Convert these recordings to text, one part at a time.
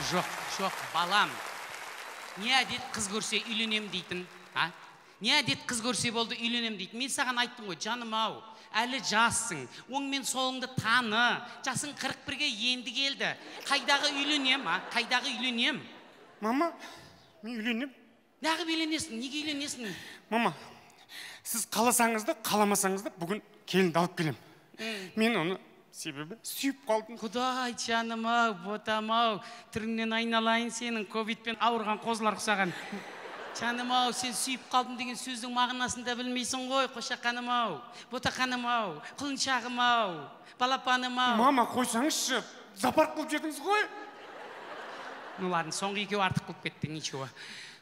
Жоқ, балам. Не әдет қыз көрсе үйленем дейтін? Не әдет қыз көрсе болды үйленем дейтін? Мен саған айттым ғой, жаным ау, әлі жассың, оң мен солыңды таны, жасың 41-ге енді келді. Қайдағы үйленем, қайдағы үйленем? Мама, мен үйленем. Неғып үйленесің, неге үйленесің? Мама, сіз қаласаңызды, қаламасаңызды бүгін келінді алып келем. Мен оны себебі сүйіп қалдым. Құдай жаным ау, ботам ау, түріңнен айналайын сенің ковидпен ауырған қозылар құсаған. Жаным ау, сен сүйіп қалдым деген сөздің мағынасын да білмейсің ғой, қошақаным ау, ботақаным ау, құлыншағым ау, балапаным ау. Мама, қойсаңызшы, запарт қылып жедіңіз ғой. Ну ладно, соңғы екеу артық қылып кетті, ничего.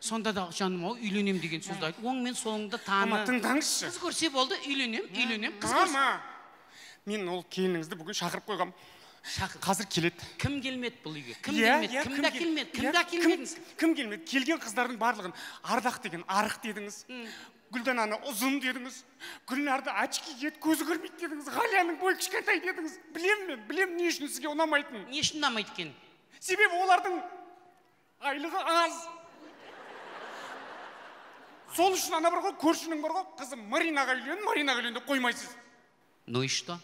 Сонда да жаным ау, үйленем деген сөзді айт. Оң мен солыңды таны. Мама, тыңдаңызшы. Қыз көрсе болды, үйленем. Мама, мен ол келініңізді бүгін шақырып қойғам. Қазір келеді. Кім келмеді бұл үйге? Кім келмеді? Кім келмеді? Келген қыздардың барлығын Ардақ деген арық дедіңіз. Гүлдананы ұзын дедіңіз. Гүлнарды очки киеді, көзі көрмейді дедіңіз. Ғалияның бойы кішкентай дедіңіз. Білем не үшін сізге ұнамайтын. Не үшін ұнамайды екен? Себебі олардың айлығы аз. Сол үшін ана бар ғой, көршінің бар ғой, қызы Маринаға үйленді қоймайсыз. Ну и что?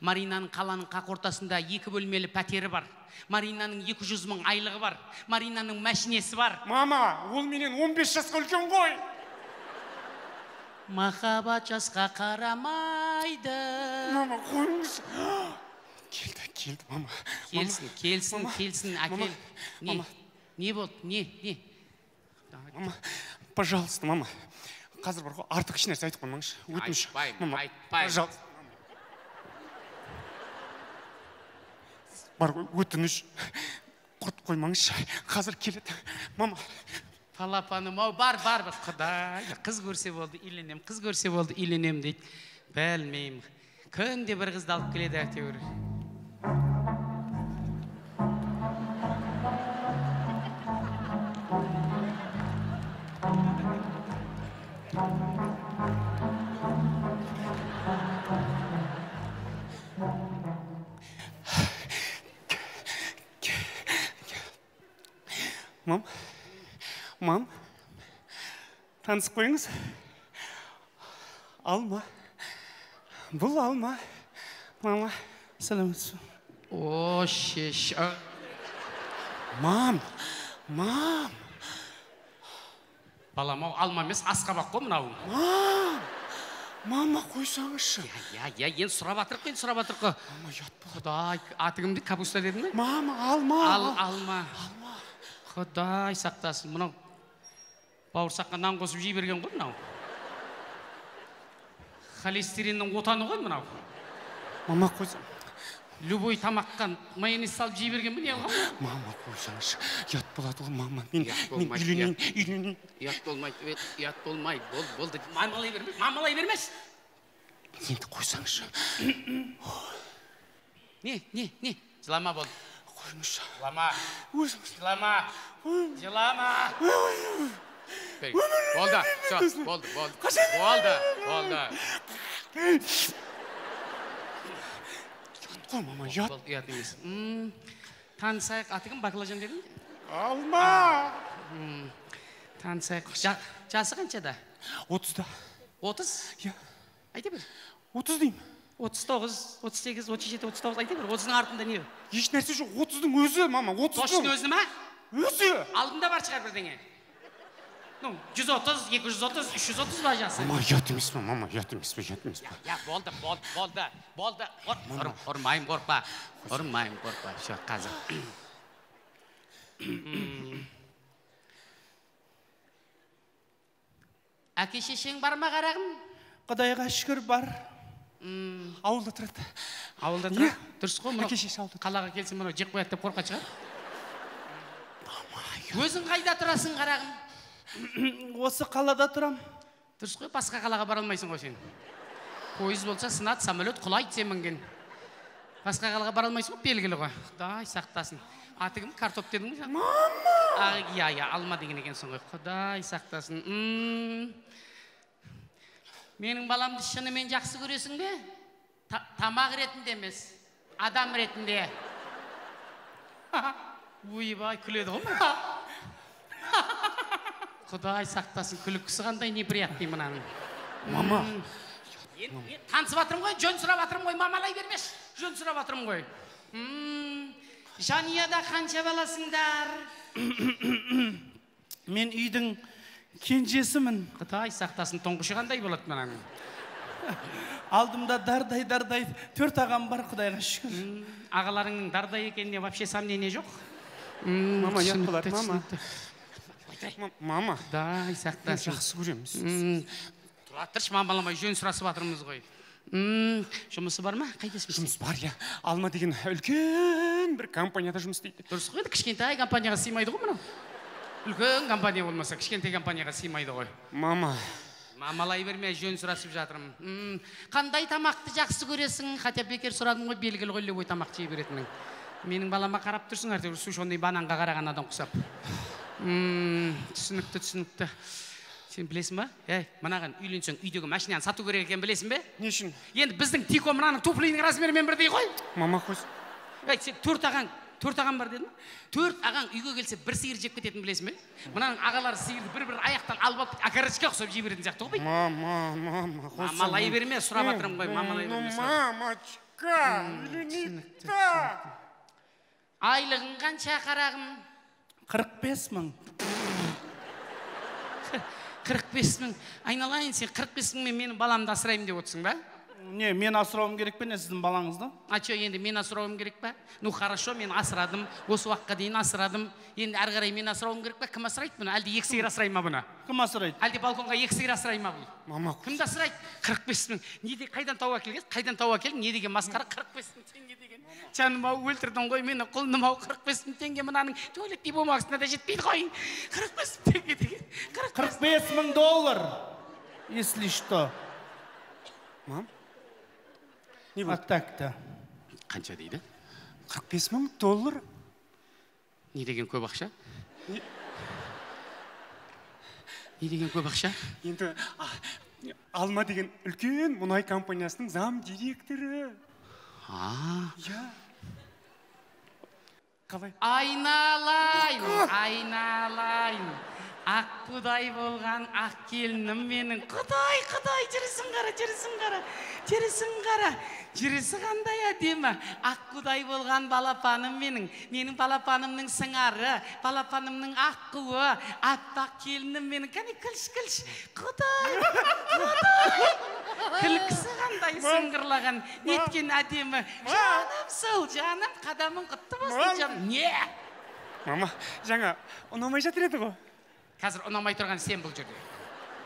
Маринаның қаланың қақ ортасында 2 бөлмелі пәтері бар. Маринаның 200 мың айлығы бар. Маринаның мәшинесі бар. Мама, ол менен 15 жасқа үлкен ғой. Махаббат жасқа қарамайды. Мама, қойыңыз. Келді, мама. Келсін, әкел. Не болды? Не? Мама, пожалуйста, мама. Қазір бар ғой, артық еш нәрсе айтып қоймаңызшы. Өтініш. Айтпаймын. Пожалуйста. Бар ғой, өтініш. Құрт қоймаңызшы. Қазір келеді. Мама. Палапаным ау, бар. Құдай, қыз көрсе болды, үйленем дейді. Білмеймін. Күнде бір қызды алып келеді әйтеуір. Мам, танысып қойыңыз. Алма. Бұл алма. Мама, сәлеметсіз. О, шеш. Мам. Балам ау, алма емес, асқабақ қой мынау. Мама, қойсаңызшы. Я, енді сұрап атырық. Мама, ят бол. Құдай, аты кімді? Капуста дедің бе? Мама, алма. Алма. Құдай сақтасын. Мынау бауырсаққа нан қосып жей берген ғой мынау. Холестериннің отаны ғой мынау. Мама, қойсаң. Любой тамаққа майонез салып жей берген бе не ғой? Мама, қойсаңызшы. Ят болады ғой, мама. Мен үйленейін. Ят болмайды. Болды. Мамалай бермес. Енді қойсаңызшы. Не? Жылама болды. Қойыңызшы. Жылама. Болды. Қой, мама, ят. Ят емес. Танысайық, аты кім? Баклажан дедің? Алма. Танысайық. Жасы қаншада? 30-да. 30? Иә. Айта бер. 30 деймін. 39, 38, 37, 39 айта бер. 30-ның артында не? Еш нәрсе жоқ, 30-ның өзі, мама, 30-ның. Тоштың өзі ма? Өзі. Алдында бар шығар бірдеңе. 130, 230, 330 ба жасы? Мама, ят емес пе? Я, болды. Ұрмайым, қорқпа. Шо, қазір. Әке шешең бар ма қарағым? Құдайға шүкір бар. Ауылда тұрады. Ауылда тұрады? Дұрыс қой, әке шеше ауылда. Қалаға келсем, мұны жек қояды деп қорқат шығар? Өзің қайда тұрасың қарағым? Осы қалада тұрам. Дұрыс қой, басқа қалаға бара алмайсың ғой сен. Пойыз болса сынады, самолет құлайды сен мінген. Басқа қалаға бара алмайсың ғой, белгілі ғой. Құдай сақтасын. Аты кім? Картоп дедің бе? Мама! Я, алма деген екенсің ғой. Құдай сақтасын. Менің баламды шынымен жақсы көресің бе? Тамақ ретінде емес, адам ретінде. ойбай күледі ғой құдай сақтасын, күлкісі қандай неприятный мынаның. Мама. Танысып жатырмын ғой, жөн сұрап жатырмын ғой, мамалай бермеш. Жөн сұрап жатырмын ғой. Жанияда қанша баласыңдар? Мен үйдің кенжесімін. Құдай сақтасын, тоңғышы қандай болады мынаның? Алдымда дардай 4 ағам бар, құдайға шүкір. Ағаларыңның дардай екеніне вообще сомнение жоқ. Мама, не қылар, мама. Мама. Құдай сақтасын. Жақсы көреміз. Тұра тұршы, мамаламай жөн сұрасып жатырмыз ғой. Жұмысы бар ма? Қайдасың? Жұмыс бар, я. Алма деген үлкен бір компанияда жұмыс істейді. Дұрыс қой, кішкентай компанияға сыймайды ғой мынау. Үлкен компания болмаса, кішкентай компанияға сыймайды ғой. Мама. Мамалай берме, жөн сұрасып жатырмын. Қандай тамақты жақсы көресің? Хотя бекер сұрадым ғой, белгілі ғой любой тамақ жей беретінің. Менің балама қарап тұрсың, әйтеуір сушеный бананға қараған адам құсап. Түсінікті. Сен білесің ба? Мынаған үйленсең, үйдегі машинаны сату керек екен, білесің бе? Не үшін? Енді біздің Тико мынаның туфлидің размерімен бірдей ғой. Мама қойс. Сен 4 ағаң бар дедің? 4 ағаң үйге келсе бір сиыр жеп кететін, білесің бе? Мынаның ағалары сиырды бір аяқтан алып окорочка ұқсап жей беретін сияқты ғой. Мама, қойса. Мамалай берме, сұрап жатырмын ғой, мамалай берме. Мамочка, үйленейікті. Айлығың қанша қарағым? 45 мың. 45 мың. Айналайын, сен 45 мың менің баламды асыраймын деп отырсың ба? Не, мен асырауым керек пе, не сіздің балаңызды? Ачо, енді мен асырауым керек па? Ну, хорошо, мен асырадым. Осы уақытқа дейін асырадым. Енді әрі қарай мен асырауым керек па? Кім асырайды бұны? Әлде 2 сиыр асырай ма бұны? Кім асырайды? Әлде балконға 2 сиыр асырай ма бұл? Мама, кімді асырайды? 45 мың. Не қайдан тауып әкелген? Қайдан тауып әкелдің? Не деген масқара? 45 мың теңге деген. Жаным ау, өлтірдің ғой мені, құлыным ау, 45 мың теңге мынаның туалеттей болмағысына да жетпейді ғой. 45 мың теңге деген. 45 мың доллар. Если что. Мам? Не вот так-то. Қанша дейді? 45 мың доллар. Не деген көп ақша? Не деген көп ақша? Енді Алма деген үлкен мұнай компаниясының зам директоры. Я. Қалай? Айналайын. Ақ құдай болған ақ келінім менің. Құдай, жүрісі қандай әдемі. Ақ құдай болған балапаным менің. Менің балапанымның сыңары, балапанымның ақ қуы, аппақ келінім менің. Кәне күлш. Құдай. Күлкісі қандай сыңғырлаған, неткен әдемі. Жаным сол, жаным, қадамың құтты болсын, жаным. Не? Мама, жаңа ұнамай жатыр еді ғой. Қазір ұнамай тұрған сен бұл жерде.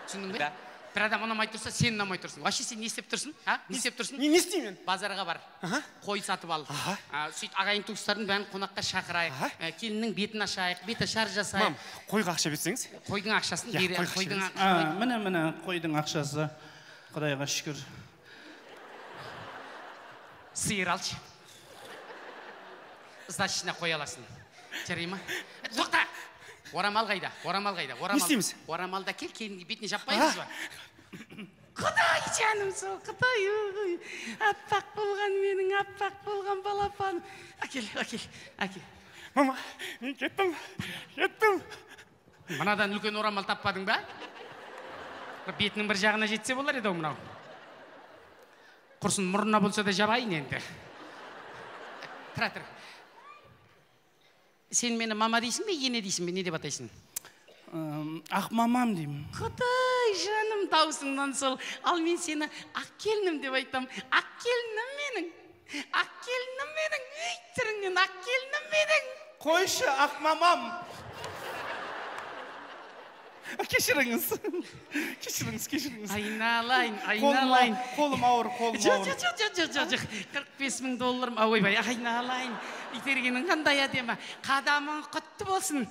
Түсіндің бе? Бір адам ұнамай тұрса, сен ұнамай тұрсың. Вообще сен не істеп тұрсың? Не істеп тұрсың? Не істеймін? Базарға бар. Қой сатып ал. Сөйт ағайын туыстардың бәрін қонаққа шақырайық. Келіннің бетін ашайық, беті шар жасайық. Мам, қойға ақша берсеңіз? Қойдың ақшасын берейік. Міне, қойдың ақшасы. Құдайға шүкір. Сиыр алшы. Сдачасына қой аласың. Жарай ма? Тоқта! Орамал қайда? Не істейміз? Орамалда кел, келінге бетіне жаппаймыз ба? Құдай жаным сол, құдай. Аппақ болған менің, аппақ болған балапаным. Әкел. Мама, мен кеттім. Мынадан үлкен орамал таппадың ба? Бетінің бір жағына жетсе болар еді мынау. Құрсын мұрнына болса да жабайын енді. Тұра. Сен мені мама дейсің бе, ене дейсің бе, не деп атайсың? Ақ мамам деймін. Құдай жаным, даусыңнан сол. Ал мен сені ақ келінім деп айтам. Ақ келінім менің. Түріңнен ақ келінім менің. Қойшы, ақ мамам. Кешіріңіз. Айналайын. Қолым ауыр. Жоқ. 45 мың долларым. Ойбай, айналайын. Итергенің қандай әдемі. Қадамың құтты болсын.